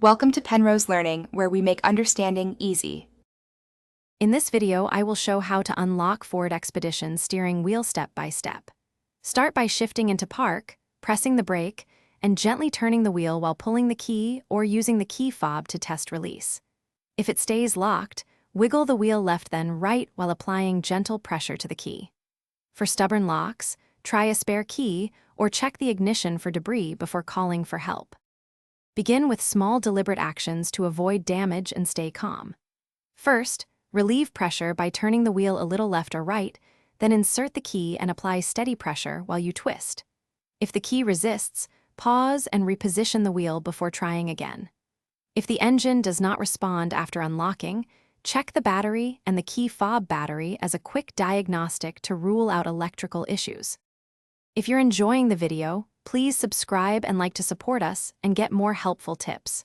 Welcome to Penrose Learning, where we make understanding easy. In this video, I will show how to unlock Ford Expedition steering wheel step by step. Start by shifting into park, pressing the brake, and gently turning the wheel while pulling the key or using the key fob to test release. If it stays locked, wiggle the wheel left then right while applying gentle pressure to the key. For stubborn locks, try a spare key or check the ignition for debris before calling for help. Begin with small deliberate actions to avoid damage and stay calm. First, relieve pressure by turning the wheel a little left or right, then insert the key and apply steady pressure while you twist. If the key resists, pause and reposition the wheel before trying again. If the engine does not respond after unlocking, check the battery and the key fob battery as a quick diagnostic to rule out electrical issues. If you're enjoying the video, please subscribe and like to support us and get more helpful tips.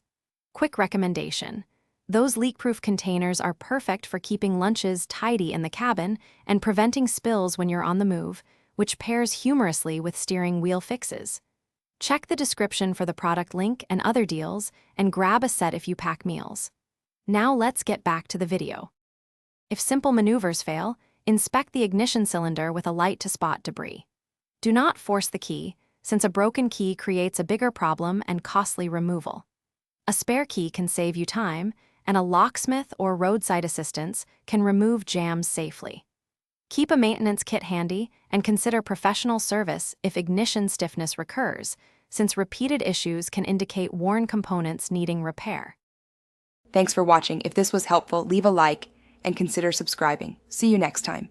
Quick recommendation: those leak-proof containers are perfect for keeping lunches tidy in the cabin and preventing spills when you're on the move, which pairs humorously with steering wheel fixes. Check the description for the product link and other deals, and grab a set if you pack meals. Now let's get back to the video. If simple maneuvers fail, inspect the ignition cylinder with a light to spot debris. Do not force the key, since a broken key creates a bigger problem and costly removal. A spare key can save you time, and a locksmith or roadside assistance can remove jams safely. Keep a maintenance kit handy and consider professional service if ignition stiffness recurs, since repeated issues can indicate worn components needing repair. Thanks for watching. If this was helpful, leave a like and consider subscribing. See you next time.